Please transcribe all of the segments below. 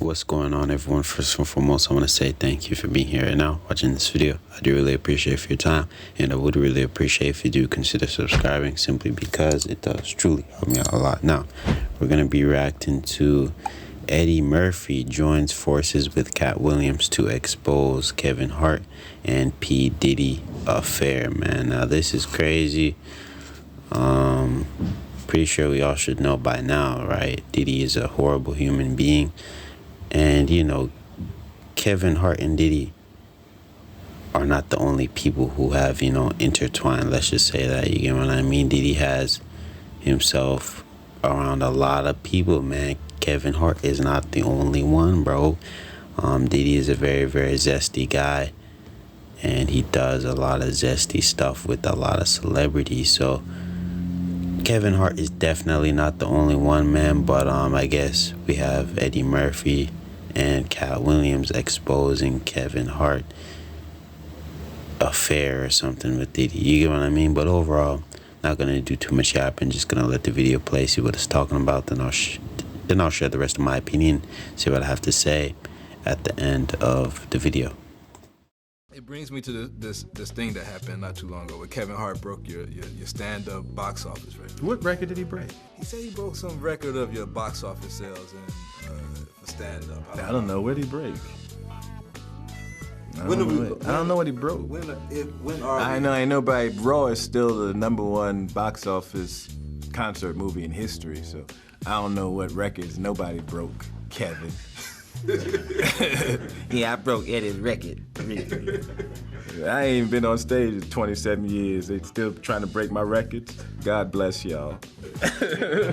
What's going on, everyone? First and foremost, I want to say thank you for being here right now, watching this video. I do really appreciate for your time, and I would really appreciate if you do consider subscribing, simply because it does truly help me out a lot. Now, we're going to be reacting to Eddie Murphy joins forces with Katt Williams to expose Kevin Hart and P. Diddy affair, man. Now, this is crazy. Pretty sure we all should know by now, right? Diddy is a horrible human being. And, you know, Kevin Hart and Diddy are not the only people who have, intertwined. Let's just say that. You get what I mean? Diddy has himself around a lot of people, man. Kevin Hart is not the only one, bro. Diddy is a very, very zesty guy. And he does a lot of zesty stuff with a lot of celebrities. So Kevin Hart is definitely not the only one, man. But I guess we have Eddie Murphy and Katt Williams exposing Kevin Hart affair or something with Diddy. You get what I mean? But overall, not gonna do too much yapping. Just gonna let the video play, see what it's talking about. Then I'll share the rest of my opinion, see what I have to say at the end of the video. It brings me to this thing that happened not too long ago where Kevin Hart broke your stand-up box office record. What record did he break? He said he broke some record of your box office sales for stand-up. I don't know. What did he break? I don't know what he broke. I know, but Raw is still the #1 box office concert movie in history, so I don't know what records nobody broke, Kevin. Yeah, I broke Eddie's record. I ain't been on stage in 27 years. They still trying to break my records. God bless y'all.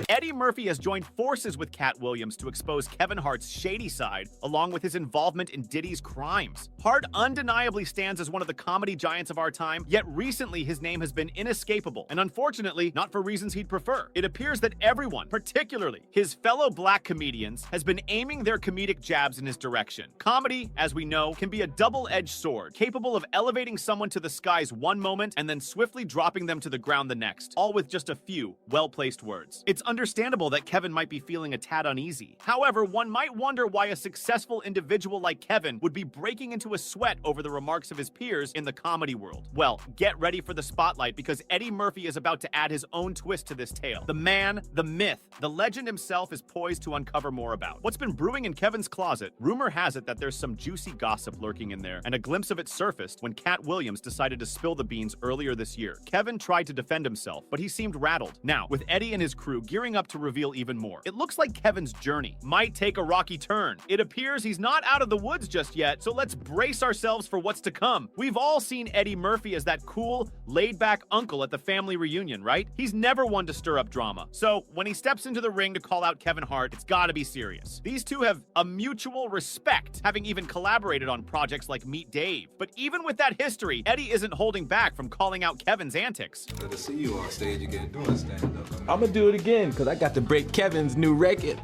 Eddie Murphy has joined forces with Katt Williams to expose Kevin Hart's shady side, along with his involvement in Diddy's crimes. Hart undeniably stands as one of the comedy giants of our time, yet recently his name has been inescapable, and unfortunately, not for reasons he'd prefer. It appears that everyone, particularly his fellow black comedians, has been aiming their comedic jabs in his direction. Comedy, as we know, can be a double-edged sword, capable of elevating someone to the skies one moment and then swiftly dropping them to the ground the next, all with just a few well-placed words. It's understandable that Kevin might be feeling a tad uneasy. However, one might wonder why a successful individual like Kevin would be breaking into a sweat over the remarks of his peers in the comedy world. Well, get ready for the spotlight, because Eddie Murphy is about to add his own twist to this tale. The man, the myth, the legend himself is poised to uncover more about what's been brewing in Kevin's closet. Rumor has it that there's some juicy gossip lurking in there, and a glimpse of it surfaced when Katt Williams decided to spill the beans earlier this year. Kevin tried to defend himself, but he seemed rattled. Now, with Eddie and his crew gearing up to reveal even more, it looks like Kevin's journey might take a rocky turn. It appears he's not out of the woods just yet, so let's brace ourselves for what's to come. We've all seen Eddie Murphy as that cool, laid-back uncle at the family reunion, right? He's never one to stir up drama. So when he steps into the ring to call out Kevin Hart, it's gotta be serious. These two have a mutual respect, having even collaborated on projects like Meet Dave. But even with that history, Eddie isn't holding back from calling out Kevin's antics. Good to see you on stage again doing stand-up. I'm gonna do it again, because I got to break Kevin's new record.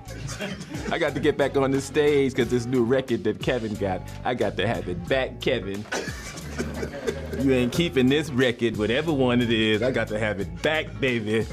I got to get back on the stage, because this new record that Kevin got, I got to have it back, Kevin. You ain't keeping this record, whatever one it is. I got to have it back, baby.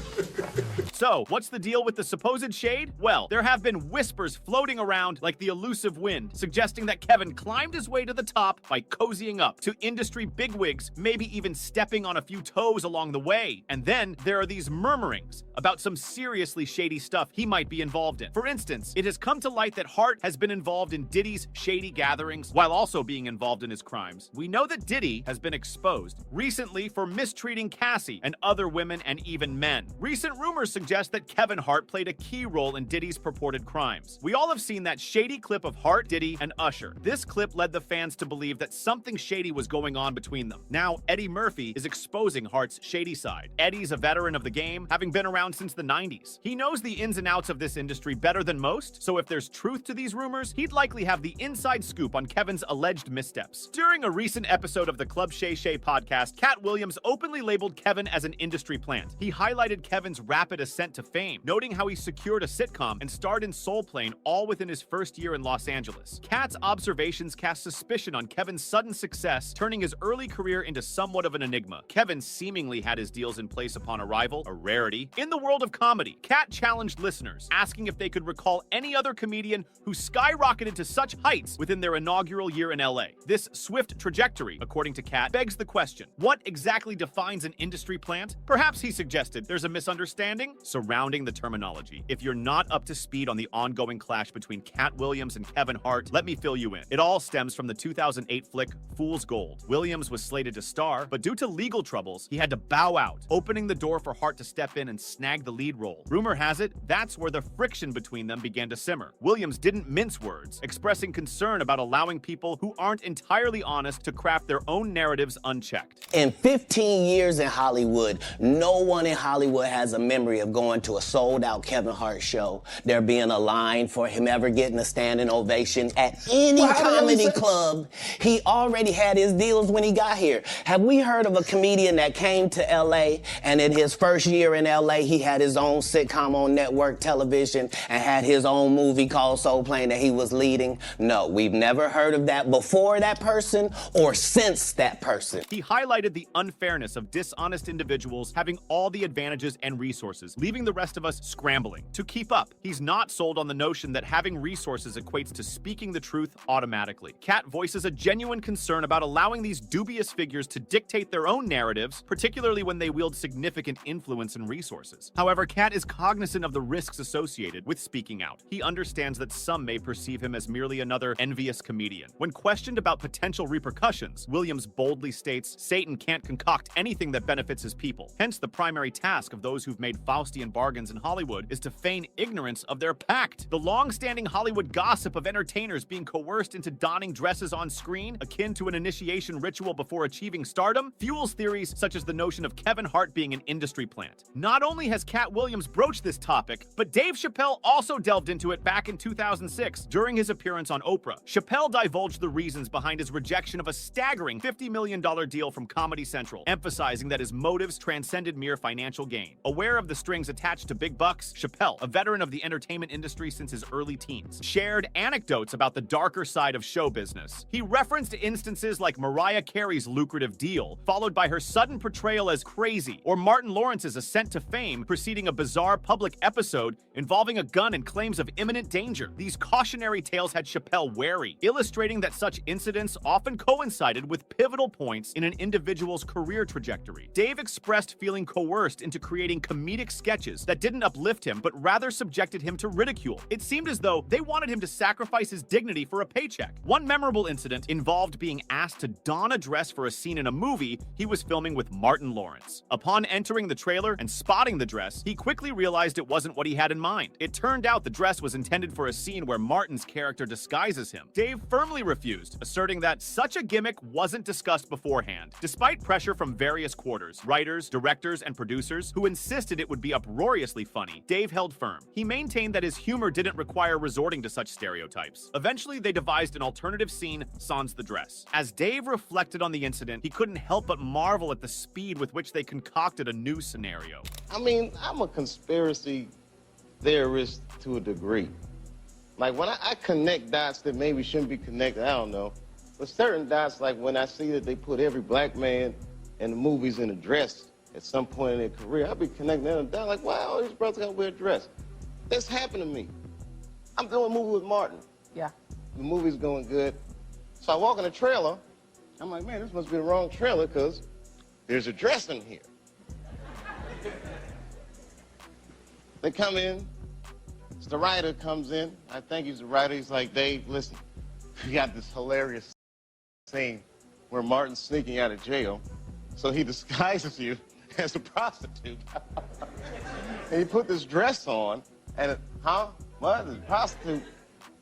So, what's the deal with the supposed shade? Well, there have been whispers floating around like the elusive wind, suggesting that Kevin climbed his way to the top by cozying up to industry bigwigs, maybe even stepping on a few toes along the way. And then there are these murmurings about some seriously shady stuff he might be involved in. For instance, it has come to light that Hart has been involved in Diddy's shady gatherings while also being involved in his crimes. We know that Diddy has been exposed recently for mistreating Cassie and other women and even men. Recent rumors suggest that Kevin Hart played a key role in Diddy's purported crimes. We all have seen that shady clip of Hart, Diddy, and Usher. This clip led the fans to believe that something shady was going on between them. Now, Eddie Murphy is exposing Hart's shady side. Eddie's a veteran of the game, having been around since the 90s. He knows the ins and outs of this industry better than most, so if there's truth to these rumors, he'd likely have the inside scoop on Kevin's alleged missteps. During a recent episode of the Club Shay Shay podcast, Katt Williams openly labeled Kevin as an industry plant. He highlighted Kevin's rapid ascent ascent to fame, noting how he secured a sitcom and starred in Soul Plane all within his first year in Los Angeles. Katt's observations cast suspicion on Kevin's sudden success, turning his early career into somewhat of an enigma. Kevin seemingly had his deals in place upon arrival, a rarity. In the world of comedy, Katt challenged listeners, asking if they could recall any other comedian who skyrocketed to such heights within their inaugural year in LA. This swift trajectory, according to Katt, begs the question, what exactly defines an industry plant? Perhaps he suggested there's a misunderstanding surrounding the terminology. If you're not up to speed on the ongoing clash between Katt Williams and Kevin Hart, let me fill you in. It all stems from the 2008 flick Fool's Gold. Williams was slated to star, but due to legal troubles, he had to bow out, opening the door for Hart to step in and snag the lead role. Rumor has it, that's where the friction between them began to simmer. Williams didn't mince words, expressing concern about allowing people who aren't entirely honest to craft their own narratives unchecked. In 15 years in Hollywood, no one in Hollywood has a memory of going to a sold-out Kevin Hart show, there being a line for him ever getting a standing ovation at any comedy club. He already had his deals when he got here. Have we heard of a comedian that came to LA and in his first year in LA, he had his own sitcom on network television and had his own movie called Soul Plane that he was leading? No, we've never heard of that before that person or since that person. He highlighted the unfairness of dishonest individuals having all the advantages and resources, leaving the rest of us scrambling to keep up. He's not sold on the notion that having resources equates to speaking the truth automatically. Katt voices a genuine concern about allowing these dubious figures to dictate their own narratives, particularly when they wield significant influence and resources. However, Katt is cognizant of the risks associated with speaking out. He understands that some may perceive him as merely another envious comedian. When questioned about potential repercussions, Williams boldly states, Satan can't concoct anything that benefits his people. Hence, the primary task of those who've made Faustian bargains in Hollywood is to feign ignorance of their pact. The long-standing Hollywood gossip of entertainers being coerced into donning dresses on screen, akin to an initiation ritual before achieving stardom, fuels theories such as the notion of Kevin Hart being an industry plant. Not only has Katt Williams broached this topic, but Dave Chappelle also delved into it back in 2006 during his appearance on Oprah. Chappelle divulged the reasons behind his rejection of a staggering $50 million deal from Comedy Central, emphasizing that his motives transcended mere financial gain. Aware of the strings attached to big bucks, Chappelle, a veteran of the entertainment industry since his early teens, shared anecdotes about the darker side of show business. He referenced instances like Mariah Carey's lucrative deal, followed by her sudden portrayal as crazy, or Martin Lawrence's ascent to fame preceding a bizarre public episode involving a gun and claims of imminent danger. These cautionary tales had Chappelle wary, illustrating that such incidents often coincided with pivotal points in an individual's career trajectory. Dave expressed feeling coerced into creating comedic sketches that didn't uplift him, but rather subjected him to ridicule. It seemed as though they wanted him to sacrifice his dignity for a paycheck. One memorable incident involved being asked to don a dress for a scene in a movie he was filming with Martin Lawrence. Upon entering the trailer and spotting the dress, he quickly realized it wasn't what he had in mind. It turned out the dress was intended for a scene where Martin's character disguises him. Dave firmly refused, asserting that such a gimmick wasn't discussed beforehand. Despite pressure from various quarters, writers, directors, and producers who insisted it would be uproariously funny, Dave held firm. He maintained that his humor didn't require resorting to such stereotypes. Eventually, they devised an alternative scene, sans the dress. As Dave reflected on the incident, he couldn't help but marvel at the speed with which they concocted a new scenario. I mean, I'm a conspiracy theorist to a degree. Like, when I connect dots that maybe shouldn't be connected, I don't know. But certain dots, like when I see that they put every black man in the movies in a dress at some point in their career, I'll be connecting them down like, wow, all these brothers gotta wear a dress. That's happened to me. I'm doing a movie with Martin. Yeah. The movie's going good. So I walk in the trailer, I'm like, man, this must be the wrong trailer because there's a dress in here. They come in, the writer comes in, I think he's the writer, he's like, Dave, listen, we got this hilarious scene where Martin's sneaking out of jail, so he disguises you as a prostitute. And he put this dress on, and what? A prostitute?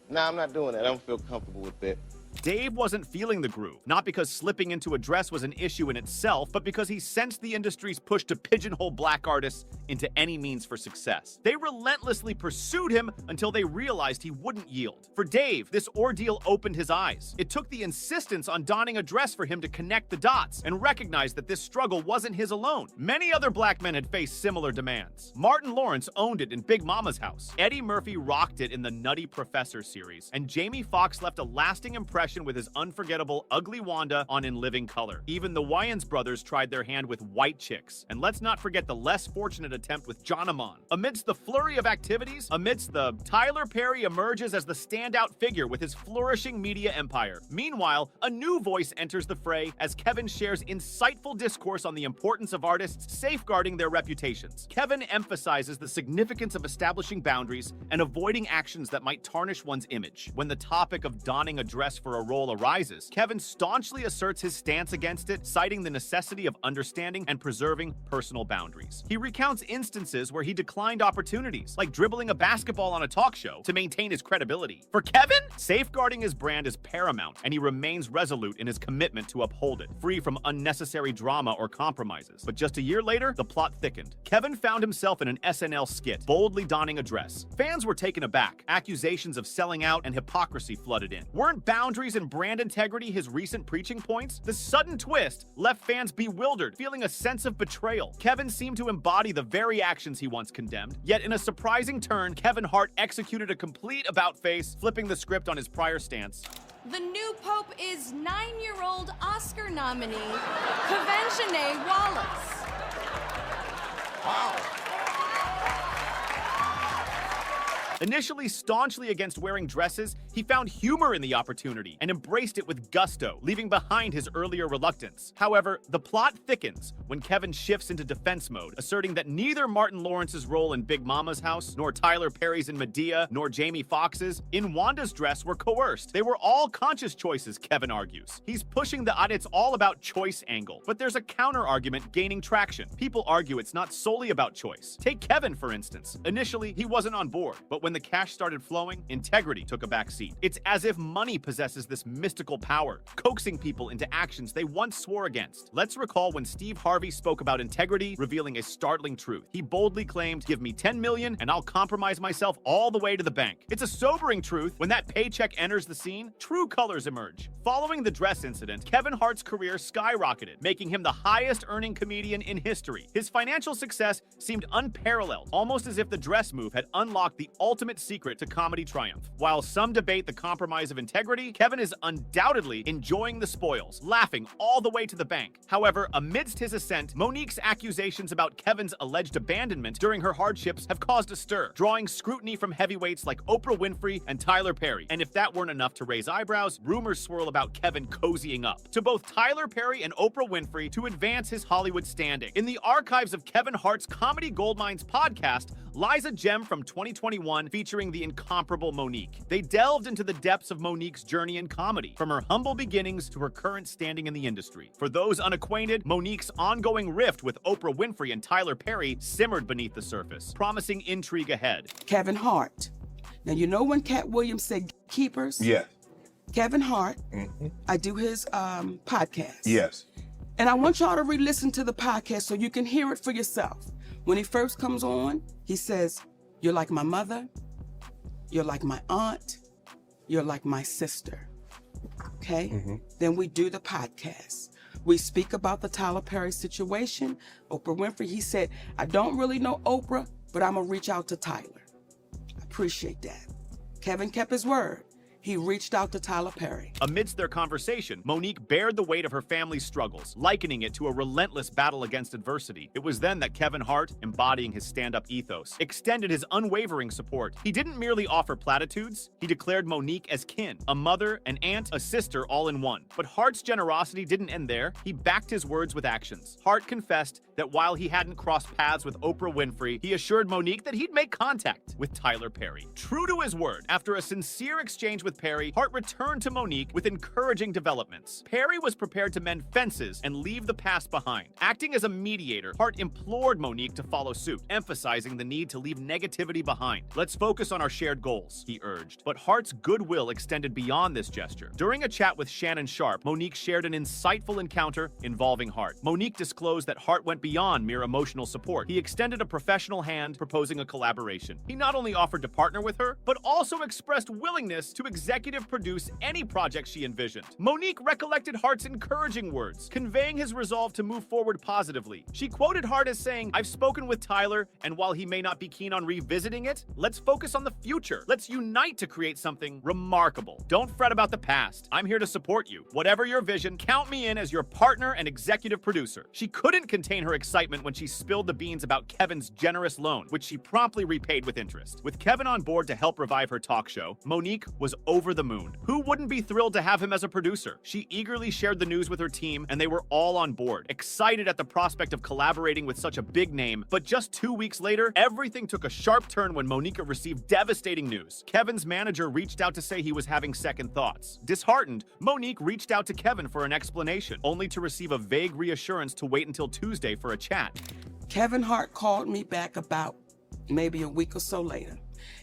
Nah, I'm not doing that. I don't feel comfortable with that. Dave wasn't feeling the groove, not because slipping into a dress was an issue in itself, but because he sensed the industry's push to pigeonhole black artists into any means for success. They relentlessly pursued him until they realized he wouldn't yield. For Dave, this ordeal opened his eyes. It took the insistence on donning a dress for him to connect the dots and recognize that this struggle wasn't his alone. Many other black men had faced similar demands. Martin Lawrence owned it in Big Mama's House. Eddie Murphy rocked it in the Nutty Professor series, and Jamie Foxx left a lasting impression with his unforgettable Ugly Wanda on In Living Color. Even the Wayans brothers tried their hand with White Chicks, and let's not forget the less fortunate attempt with John Amon. Amidst the flurry of activities, Tyler Perry emerges as the standout figure with his flourishing media empire. Meanwhile, a new voice enters the fray as Kevin shares insightful discourse on the importance of artists safeguarding their reputations. Kevin emphasizes the significance of establishing boundaries and avoiding actions that might tarnish one's image. When the topic of donning a dress for a role arises, Kevin staunchly asserts his stance against it, citing the necessity of understanding and preserving personal boundaries. He recounts instances where he declined opportunities, like dribbling a basketball on a talk show, to maintain his credibility. For Kevin, safeguarding his brand is paramount, and he remains resolute in his commitment to uphold it, free from unnecessary drama or compromises. But just a year later, the plot thickened. Kevin found himself in an SNL skit, boldly donning a dress. Fans were taken aback. Accusations of selling out and hypocrisy flooded in. Weren't boundaries and brand integrity his recent preaching points? The sudden twist left fans bewildered, feeling a sense of betrayal. Kevin seemed to embody the very actions he once condemned, yet in a surprising turn, Kevin Hart executed a complete about-face, flipping the script on his prior stance. The new pope is 9-year-old Oscar nominee, Kevin Wallace. Wow. Initially staunchly against wearing dresses, he found humor in the opportunity and embraced it with gusto, leaving behind his earlier reluctance. However, the plot thickens when Kevin shifts into defense mode, asserting that neither Martin Lawrence's role in Big Mama's House, nor Tyler Perry's in Medea, nor Jamie Foxx's in Wanda's dress were coerced. They were all conscious choices, Kevin argues. He's pushing the "it's all about choice" angle, but there's a counter-argument gaining traction. People argue it's not solely about choice. Take Kevin, for instance. Initially, he wasn't on board, but when the cash started flowing, integrity took a back seat. It's as if money possesses this mystical power, coaxing people into actions they once swore against. Let's recall when Steve Harvey spoke about integrity, revealing a startling truth. He boldly claimed, "Give me $10 million and I'll compromise myself all the way to the bank." It's a sobering truth. When that paycheck enters the scene, true colors emerge. Following the dress incident, Kevin Hart's career skyrocketed, making him the highest-earning comedian in history. His financial success seemed unparalleled, almost as if the dress move had unlocked the ultimate secret to comedy triumph. While some debate the compromise of integrity, Kevin is undoubtedly enjoying the spoils, laughing all the way to the bank. However, amidst his ascent, Monique's accusations about Kevin's alleged abandonment during her hardships have caused a stir, drawing scrutiny from heavyweights like Oprah Winfrey and Tyler Perry. And if that weren't enough to raise eyebrows, rumors swirl about Kevin cozying up to both Tyler Perry and Oprah Winfrey to advance his Hollywood standing. In the archives of Kevin Hart's Comedy Goldmines podcast lies a gem from 2021 featuring the incomparable Monique. They delved into the depths of Monique's journey in comedy, from her humble beginnings to her current standing in the industry. For those unacquainted, Monique's ongoing rift with Oprah Winfrey and Tyler Perry simmered beneath the surface, promising intrigue ahead. Kevin Hart. Now, you know when Katt Williams said keepers? Yeah. Kevin Hart, I do his podcast. Yes. And I want y'all to re-listen to the podcast so you can hear it for yourself. When he first comes on, he says, "You're like my mother, you're like my aunt, you're like my sister." Okay? Then we do the podcast. We speak about the Tyler Perry situation. Oprah Winfrey, he said, "I don't really know Oprah, but I'm gonna reach out to Tyler." I appreciate that. Kevin kept his word. He reached out to Tyler Perry. Amidst their conversation, Monique bared the weight of her family's struggles, likening it to a relentless battle against adversity. It was then that Kevin Hart, embodying his stand-up ethos, extended his unwavering support. He didn't merely offer platitudes, he declared Monique as kin, a mother, an aunt, a sister, all in one. But Hart's generosity didn't end there. He backed his words with actions. Hart confessed that while he hadn't crossed paths with Oprah Winfrey, he assured Monique that he'd make contact with Tyler Perry. True to his word, after a sincere exchange with with Perry, Hart returned to Monique with encouraging developments. Perry was prepared to mend fences and leave the past behind. Acting as a mediator, Hart implored Monique to follow suit, emphasizing the need to leave negativity behind. "Let's focus on our shared goals," he urged. But Hart's goodwill extended beyond this gesture. During a chat with Shannon Sharp, Monique shared an insightful encounter involving Hart. Monique disclosed that Hart went beyond mere emotional support. He extended a professional hand, proposing a collaboration. He not only offered to partner with her, but also expressed willingness to executive produce any project she envisioned. Monique recollected Hart's encouraging words, conveying his resolve to move forward positively. She quoted Hart as saying, "I've spoken with Tyler, and while he may not be keen on revisiting it, let's focus on the future. Let's unite to create something remarkable. Don't fret about the past. I'm here to support you. Whatever your vision, count me in as your partner and executive producer." She couldn't contain her excitement when she spilled the beans about Kevin's generous loan, which she promptly repaid with interest. With Kevin on board to help revive her talk show, Monique was over the moon. Who wouldn't be thrilled to have him as a producer? She eagerly shared the news with her team, and they were all on board, excited at the prospect of collaborating with such a big name. But just 2 weeks later, everything took a sharp turn when Monique received devastating news. Kevin's manager reached out to say he was having second thoughts. Disheartened, Monique reached out to Kevin for an explanation, only to receive a vague reassurance to wait until Tuesday for a chat. Kevin Hart called me back about maybe a week or so later.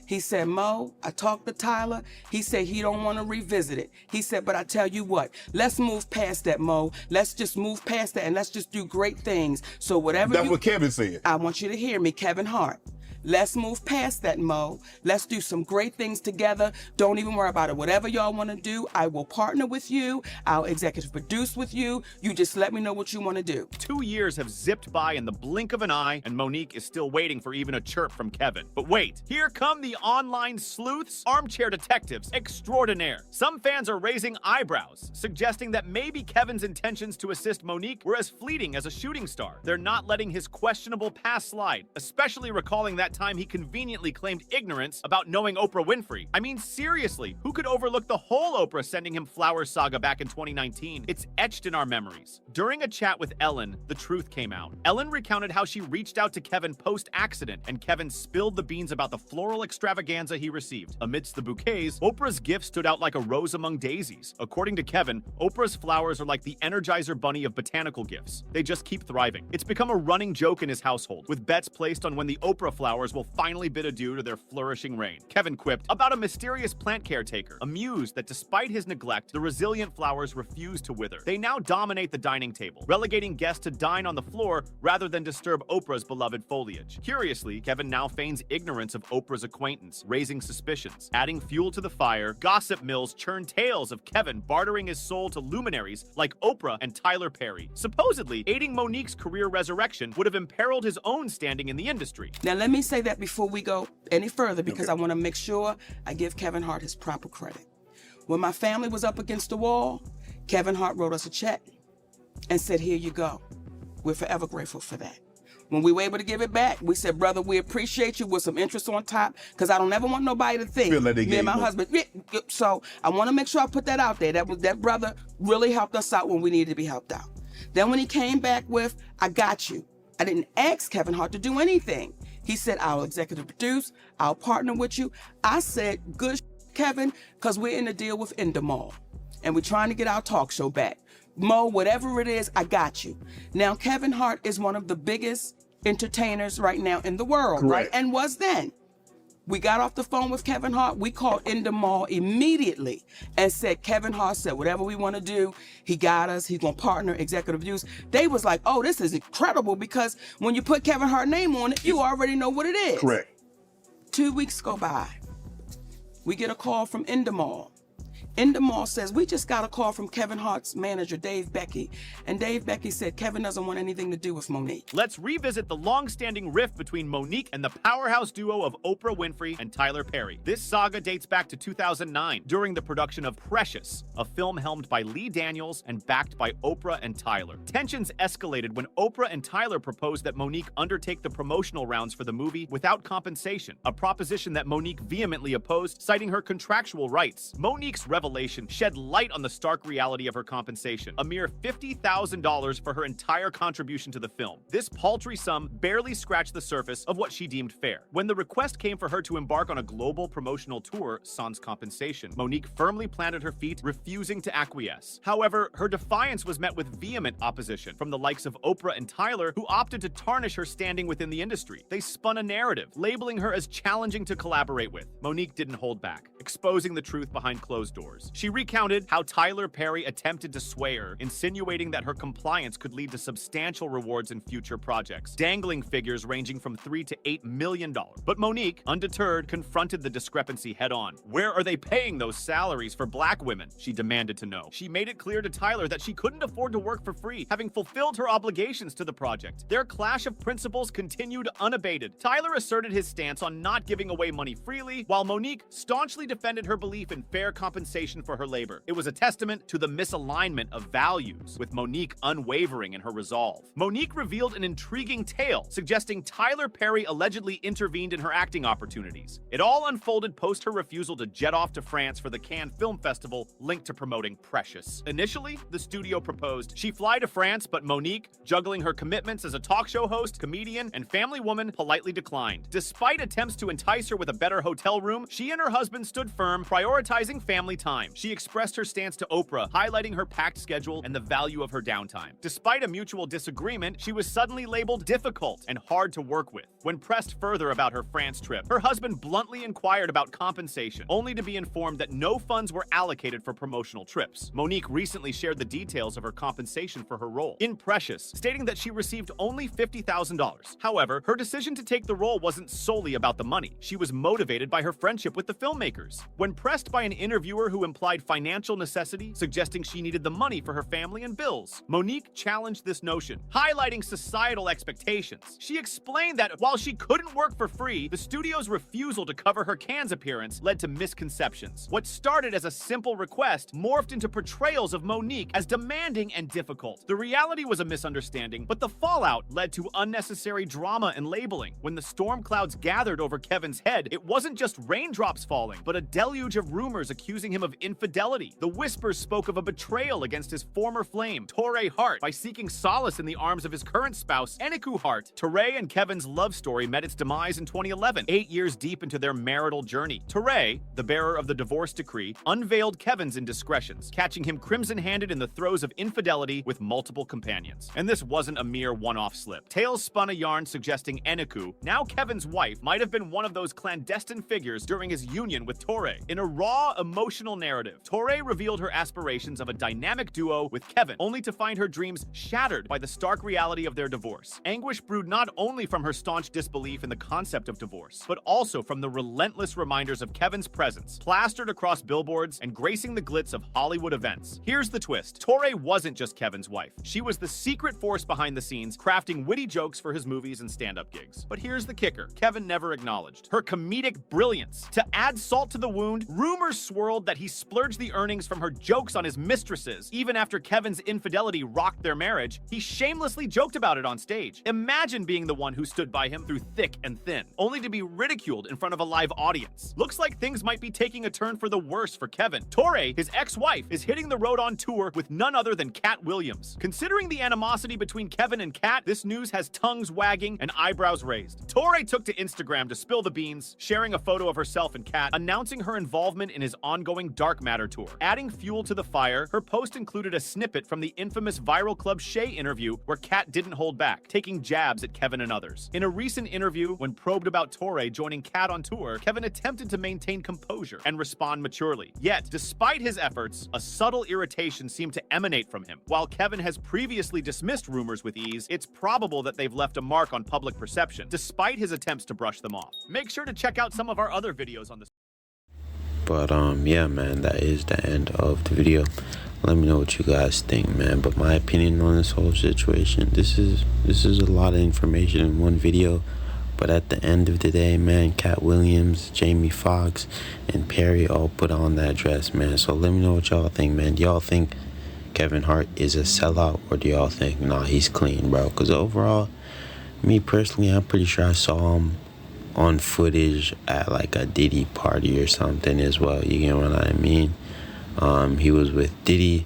He said, "Mo, I talked to Tyler. He said he don't want to revisit it. He said, but I tell you what, let's move past that, Mo. Let's just move past that and let's just do great things. So whatever That's what Kevin said. I want you to hear me, Kevin Hart. Let's move past that, Mo. Let's do some great things together. Don't even worry about it. Whatever y'all want to do, I will partner with you. I'll executive produce with you. You just let me know what you want to do." 2 years have zipped by in the blink of an eye, and Monique is still waiting for even a chirp from Kevin. But wait, here come the online sleuths, armchair detectives extraordinaire. Some fans are raising eyebrows, suggesting that maybe Kevin's intentions to assist Monique were as fleeting as a shooting star. They're not letting his questionable past slide, especially recalling that time he conveniently claimed ignorance about knowing Oprah Winfrey. I mean, seriously, who could overlook the whole Oprah sending him flowers saga back in 2019? It's etched in our memories. During a chat with Ellen, the truth came out. Ellen recounted how she reached out to Kevin post-accident, and Kevin spilled the beans about the floral extravaganza he received. Amidst the bouquets, Oprah's gift stood out like a rose among daisies. According to Kevin, Oprah's flowers are like the Energizer Bunny of botanical gifts. They just keep thriving. It's become a running joke in his household, with bets placed on when the Oprah flowers will finally bid adieu to their flourishing reign. Kevin quipped about a mysterious plant caretaker, amused that despite his neglect, the resilient flowers refuse to wither. They now dominate the dining table, relegating guests to dine on the floor rather than disturb Oprah's beloved foliage. Curiously, Kevin now feigns ignorance of Oprah's acquaintance, raising suspicions. Adding fuel to the fire, gossip mills churn tales of Kevin bartering his soul to luminaries like Oprah and Tyler Perry. Supposedly, aiding Monique's career resurrection would have imperiled his own standing in the industry. Now, let me say that before we go any further, because I want to make sure I give Kevin Hart his proper credit. When my family was up against the wall, Kevin Hart wrote us a check and said, "Here you go." We're forever grateful for that. When we were able to give it back, we said, "Brother, we appreciate you," with some interest on top, because I don't ever want nobody to think me and my husband. So I want to make sure I put that out there. That brother really helped us out when we needed to be helped out. Then when he came back with, "I got you," I didn't ask Kevin Hart to do anything. He said, "I'll executive produce, I'll partner with you." I said, "Good, Kevin, because we're in a deal with Endemol, and we're trying to get our talk show back. Mo, whatever it is, I got you." Now, Kevin Hart is one of the biggest entertainers right now in the world, right? And was then. We got off the phone with Kevin Hart. We called Endemol immediately and said, Kevin Hart said, whatever we want to do, he got us. He's going to partner, executive use. They was like, "Oh, this is incredible," because when you put Kevin Hart name on it, you already know what it is. Correct. 2 weeks go by. We get a call from Endemol. Endemol says, "We just got a call from Kevin Hart's manager, Dave Becky." And Dave Becky said, "Kevin doesn't want anything to do with Monique." Let's revisit the long-standing rift between Monique and the powerhouse duo of Oprah Winfrey and Tyler Perry. This saga dates back to 2009, during the production of Precious, a film helmed by Lee Daniels and backed by Oprah and Tyler. Tensions escalated when Oprah and Tyler proposed that Monique undertake the promotional rounds for the movie without compensation, a proposition that Monique vehemently opposed, citing her contractual rights. Monique's revelation shed light on the stark reality of her compensation, a mere $50,000 for her entire contribution to the film. This paltry sum barely scratched the surface of what she deemed fair. When the request came for her to embark on a global promotional tour, sans compensation, Monique firmly planted her feet, refusing to acquiesce. However, her defiance was met with vehement opposition from the likes of Oprah and Tyler, who opted to tarnish her standing within the industry. They spun a narrative, labeling her as challenging to collaborate with. Monique didn't hold back, exposing the truth behind closed doors. She recounted how Tyler Perry attempted to sway her, insinuating that her compliance could lead to substantial rewards in future projects, dangling figures ranging from $3 to $8 million. But Monique, undeterred, confronted the discrepancy head-on. Where are they paying those salaries for black women? She demanded to know. She made it clear to Tyler that she couldn't afford to work for free, having fulfilled her obligations to the project. Their clash of principles continued unabated. Tyler asserted his stance on not giving away money freely, while Monique staunchly defended her belief in fair compensation for her labor. It was a testament to the misalignment of values, with Monique unwavering in her resolve. Monique revealed an intriguing tale, suggesting Tyler Perry allegedly intervened in her acting opportunities. It all unfolded post her refusal to jet off to France for the Cannes Film Festival, linked to promoting Precious. Initially, the studio proposed she fly to France, but Monique, juggling her commitments as a talk show host, comedian, and family woman, politely declined. Despite attempts to entice her with a better hotel room, she and her husband stood firm, prioritizing family time. She expressed her stance to Oprah, highlighting her packed schedule and the value of her downtime. Despite a mutual disagreement, she was suddenly labeled difficult and hard to work with. When pressed further about her France trip, her husband bluntly inquired about compensation, only to be informed that no funds were allocated for promotional trips. Monique recently shared the details of her compensation for her role in Precious, stating that she received only $50,000. However, her decision to take the role wasn't solely about the money. She was motivated by her friendship with the filmmakers. When pressed by an interviewer who implied financial necessity, suggesting she needed the money for her family and bills, Monique challenged this notion, highlighting societal expectations. She explained that while she couldn't work for free, the studio's refusal to cover her Cannes appearance led to misconceptions. What started as a simple request morphed into portrayals of Monique as demanding and difficult. The reality was a misunderstanding, but the fallout led to unnecessary drama and labeling. When the storm clouds gathered over Kevin's head, it wasn't just raindrops falling, but a deluge of rumors accusing him of infidelity. The whispers spoke of a betrayal against his former flame, Torrey Hart, by seeking solace in the arms of his current spouse, Eniku Hart. Torrey and Kevin's love story met its demise in 2011, 8 years deep into their marital journey. Torrey, the bearer of the divorce decree, unveiled Kevin's indiscretions, catching him crimson-handed in the throes of infidelity with multiple companions. And this wasn't a mere one-off slip. Tales spun a yarn suggesting Eniku, now Kevin's wife, might have been one of those clandestine figures during his union with Torrey. In a raw, emotional narrative, Torrey revealed her aspirations of a dynamic duo with Kevin, only to find her dreams shattered by the stark reality of their divorce. Anguish brewed not only from her staunch disbelief in the concept of divorce, but also from the relentless reminders of Kevin's presence, plastered across billboards and gracing the glitz of Hollywood events. Here's the twist. Torrey wasn't just Kevin's wife. She was the secret force behind the scenes, crafting witty jokes for his movies and stand-up gigs. But here's the kicker. Kevin never acknowledged her comedic brilliance. To add salt to the wound, rumors swirled that he splurged the earnings from her jokes on his mistresses. Even after Kevin's infidelity rocked their marriage, he shamelessly joked about it on stage. Imagine being the one who stood by him through thick and thin, only to be ridiculed in front of a live audience. Looks like things might be taking a turn for the worse for Kevin. Torrey, his ex-wife, is hitting the road on tour with none other than Katt Williams. Considering the animosity between Kevin and Katt, this news has tongues wagging and eyebrows raised. Torrey took to Instagram to spill the beans, sharing a photo of herself and Katt, announcing her involvement in his ongoing Dark Matter tour. Adding fuel to the fire, her post included a snippet from the infamous Viral Club Shay interview where Katt didn't hold back, taking jabs at Kevin and others. In a recent interview, when probed about Torrey joining Katt on tour, Kevin attempted to maintain composure and respond maturely. Yet, despite his efforts, a subtle irritation seemed to emanate from him. While Kevin has previously dismissed rumors with ease, it's probable that they've left a mark on public perception, despite his attempts to brush them off. Make sure to check out some of our other videos on this. But yeah, man, that is the end of the video. Let me know what you guys think, man. But my opinion on this whole situation, this is a lot of information in one video. But at the end of the day, man, Katt Williams, Jamie Foxx, and Perry all put on that dress, man. So let me know what y'all think, man. Do y'all think Kevin Hart is a sellout, or do y'all think, nah, he's clean, bro? Because overall, me personally, I'm pretty sure I saw him on footage at like a Diddy party or something as well. You get what I mean? He was with Diddy,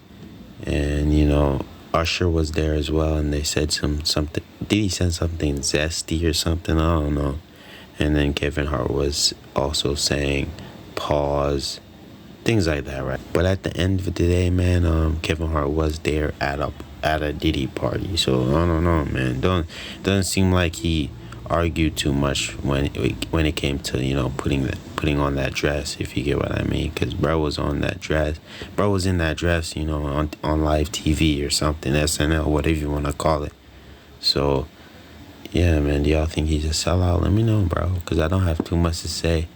and you know, Usher was there as well, and they said something. Diddy said something zesty or something, I don't know. And then Kevin Hart was also saying pause, things like that, right? But at the end of the day, man, Kevin Hart was there at a Diddy party, so I don't know, man. Doesn't seem like he argued too much when it came to, you know, putting on that dress, if you get what I mean, because bro was in that dress, you know, on live TV or something, SNL, whatever you want to call it. So yeah, man, do y'all think he's a sellout? Let me know, bro, because I don't have too much to say.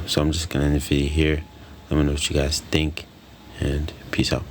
So I'm just gonna end the video here. Let me know what you guys think, and peace out.